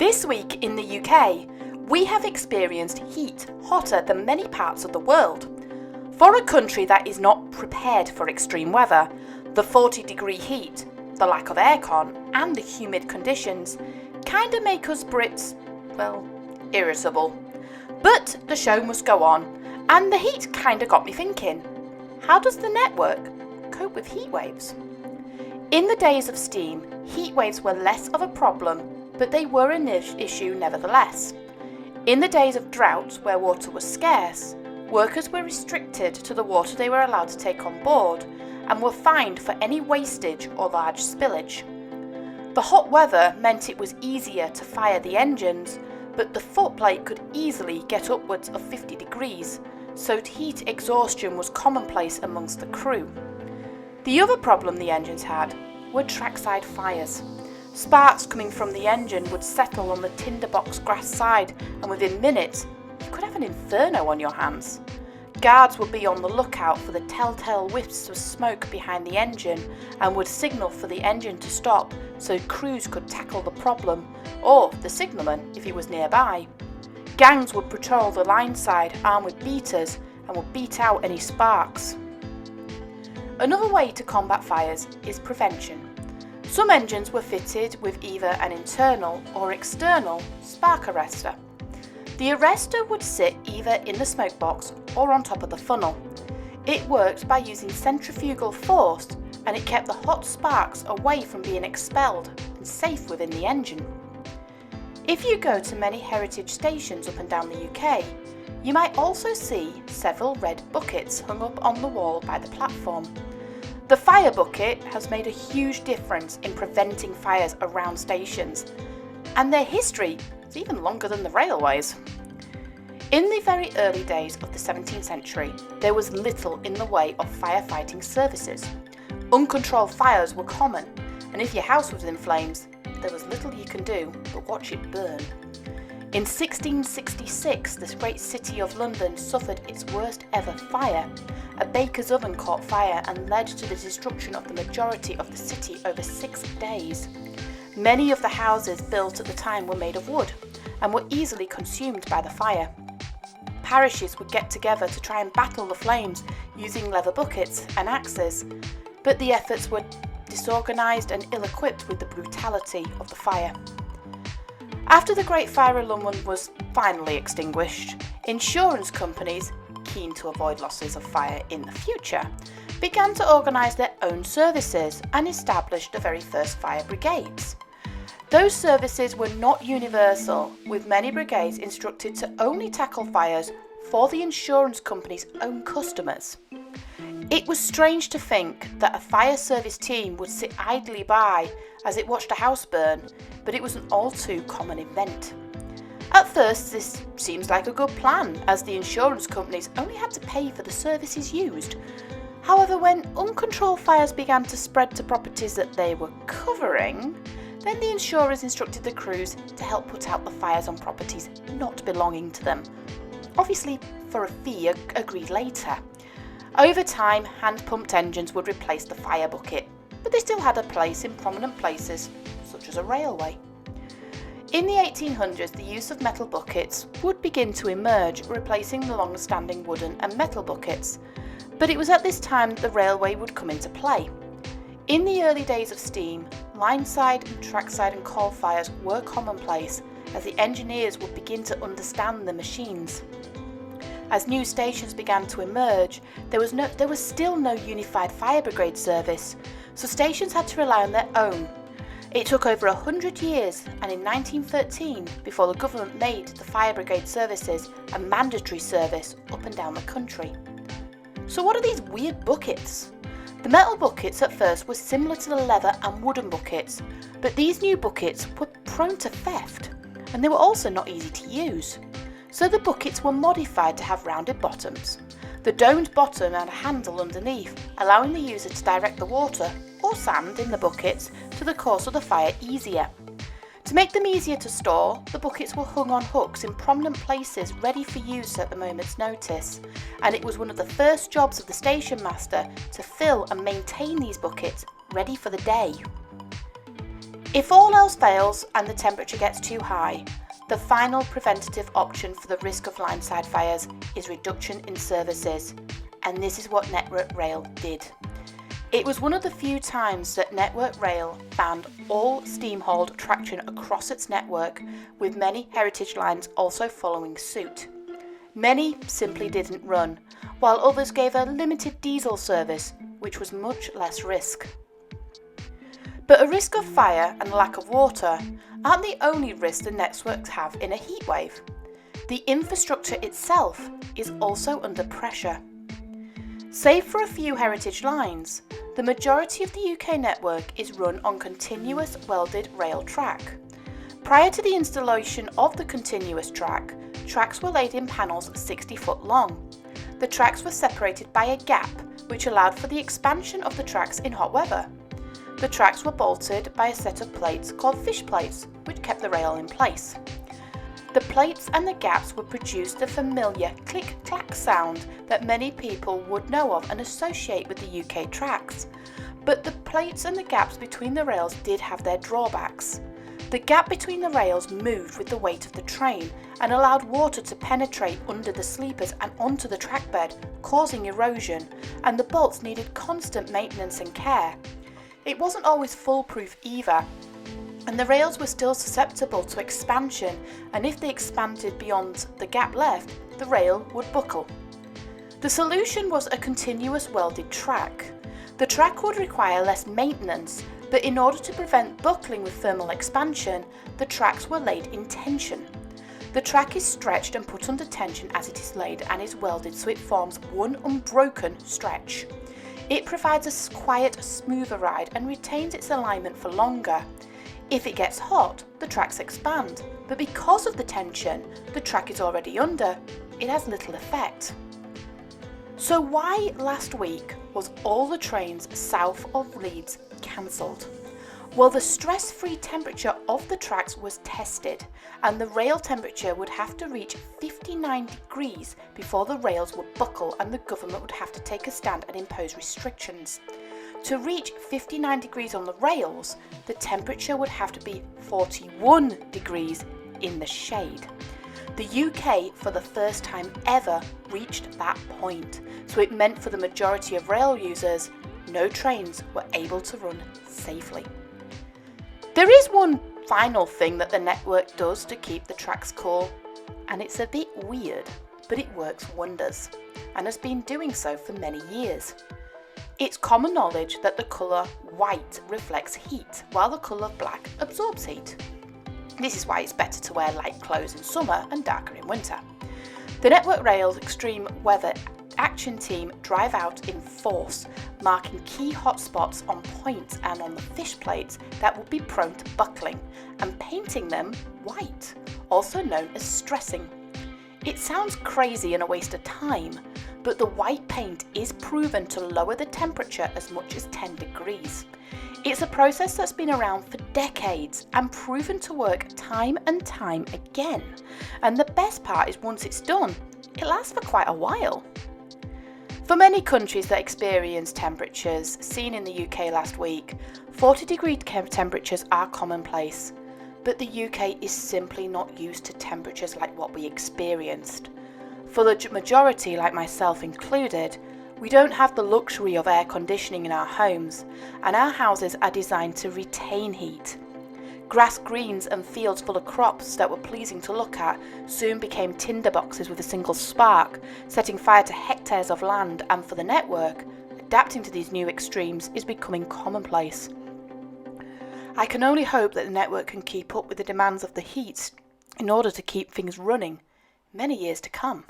This week in the UK, we have experienced heat hotter than many parts of the world. For a country that is not prepared for extreme weather, the 40-degree heat, the lack of aircon and the humid conditions kinda make us Brits, well, irritable. But the show must go on, and the heat kinda got me thinking, how does the network cope with heat waves? In the days of steam, heat waves were less of a problem, but they were an issue nevertheless. In the days of drought, where water was scarce, workers were restricted to the water they were allowed to take on board and were fined for any wastage or large spillage. The hot weather meant it was easier to fire the engines, but the footplate could easily get upwards of 50 degrees, so heat exhaustion was commonplace amongst the crew. The other problem the engines had were trackside fires. Sparks coming from the engine would settle on the tinderbox grass side, and within minutes, you could have an inferno on your hands. Guards would be on the lookout for the telltale wisps of smoke behind the engine and would signal for the engine to stop so crews could tackle the problem, or the signalman if he was nearby. Gangs would patrol the line side armed with beaters and would beat out any sparks. Another way to combat fires is prevention. Some engines were fitted with either an internal or external spark arrestor. The arrestor would sit either in the smoke box or on top of the funnel. It worked by using centrifugal force, and it kept the hot sparks away from being expelled and safe within the engine. If you go to many heritage stations up and down the UK, you might also see several red buckets hung up on the wall by the platform. The fire bucket has made a huge difference in preventing fires around stations, and their history is even longer than the railways. In the very early days of the 17th century, there was little in the way of firefighting services. Uncontrolled fires were common, and if your house was in flames, there was little you can do but watch it burn. In 1666, the great city of London suffered its worst ever fire. A baker's oven caught fire and led to the destruction of the majority of the city over 6 days. Many of the houses built at the time were made of wood and were easily consumed by the fire. Parishes would get together to try and battle the flames using leather buckets and axes, but the efforts were disorganised and ill-equipped with the brutality of the fire. After the Great Fire of London was finally extinguished, insurance companies, keen to avoid losses of fire in the future, began to organise their own services and established the very first fire brigades. Those services were not universal, with many brigades instructed to only tackle fires for the insurance company's own customers. It was strange to think that a fire service team would sit idly by as it watched a house burn, but it was an all too common event. At first, this seems like a good plan, as the insurance companies only had to pay for the services used. However, when uncontrolled fires began to spread to properties that they were covering, then the insurers instructed the crews to help put out the fires on properties not belonging to them, obviously for a fee agreed later. Over time, hand-pumped engines would replace the fire bucket, but they still had a place in prominent places, such as a railway. In the 1800s, the use of metal buckets would begin to emerge, replacing the long-standing wooden and metal buckets, but it was at this time that the railway would come into play. In the early days of steam, line-side, trackside and coal fires were commonplace, as the engineers would begin to understand the machines. As new stations began to emerge, there was still no unified fire brigade service, so stations had to rely on their own. It took over 100 years, and in 1913, before the government made the fire brigade services a mandatory service up and down the country. So what are these weird buckets? The metal buckets at first were similar to the leather and wooden buckets, but these new buckets were prone to theft, and they were also not easy to use. So the buckets were modified to have rounded bottoms. The domed bottom had a handle underneath, allowing the user to direct the water or sand in the buckets to the course of the fire easier. To make them easier to store, the buckets were hung on hooks in prominent places ready for use at the moment's notice, and it was one of the first jobs of the station master to fill and maintain these buckets ready for the day. If all else fails and the temperature gets too high, the final preventative option for the risk of line-side fires is reduction in services, and this is what Network Rail did. It was one of the few times that Network Rail banned all steam-hauled traction across its network, with many heritage lines also following suit. Many simply didn't run, while others gave a limited diesel service, which was much less risk. But a risk of fire and lack of water aren't the only risks the networks have in a heatwave. The infrastructure itself is also under pressure. Save for a few heritage lines, the majority of the UK network is run on continuous welded rail track. Prior to the installation of the continuous track, tracks were laid in panels 60 foot long. The tracks were separated by a gap, which allowed for the expansion of the tracks in hot weather. The tracks were bolted by a set of plates called fish plates, which kept the rail in place. The plates and the gaps would produce the familiar click-clack sound that many people would know of and associate with the UK tracks. But the plates and the gaps between the rails did have their drawbacks. The gap between the rails moved with the weight of the train and allowed water to penetrate under the sleepers and onto the track bed, causing erosion, and the bolts needed constant maintenance and care. It wasn't always foolproof either, and the rails were still susceptible to expansion, and if they expanded beyond the gap left, the rail would buckle. The solution was a continuous welded track. The track would require less maintenance, but in order to prevent buckling with thermal expansion, the tracks were laid in tension. The track is stretched and put under tension as it is laid and is welded so it forms one unbroken stretch. It provides a quiet, smoother ride and retains its alignment for longer. If it gets hot, the tracks expand, but because of the tension the track is already under, it has little effect. So why last week was all the trains south of Leeds cancelled? Well, the stress-free temperature of the tracks was tested, and the rail temperature would have to reach 59 degrees before the rails would buckle and the government would have to take a stand and impose restrictions. To reach 59 degrees on the rails, the temperature would have to be 41 degrees in the shade. The UK, for the first time ever, reached that point, so it meant for the majority of rail users, no trains were able to run safely. There is one final thing that the network does to keep the tracks cool, and it's a bit weird, but it works wonders, and has been doing so for many years. It's common knowledge that the colour white reflects heat, while the colour black absorbs heat. This is why it's better to wear light clothes in summer and darker in winter. The Network Rail's Extreme Weather Action Team drive out in force, marking key hotspots on points and on the fish plates that would be prone to buckling, and painting them white, also known as stressing. It sounds crazy and a waste of time, but the white paint is proven to lower the temperature as much as 10 degrees. It's a process that's been around for decades and proven to work time and time again. And the best part is once it's done, it lasts for quite a while. For many countries that experienced temperatures seen in the UK last week, 40-degree temperatures are commonplace. But the UK is simply not used to temperatures like what we experienced. For the majority, like myself included, we don't have the luxury of air conditioning in our homes, and our houses are designed to retain heat. Grass greens and fields full of crops that were pleasing to look at soon became tinder boxes with a single spark, setting fire to hectares of land, and for the network, adapting to these new extremes is becoming commonplace. I can only hope that the network can keep up with the demands of the heat in order to keep things running many years to come.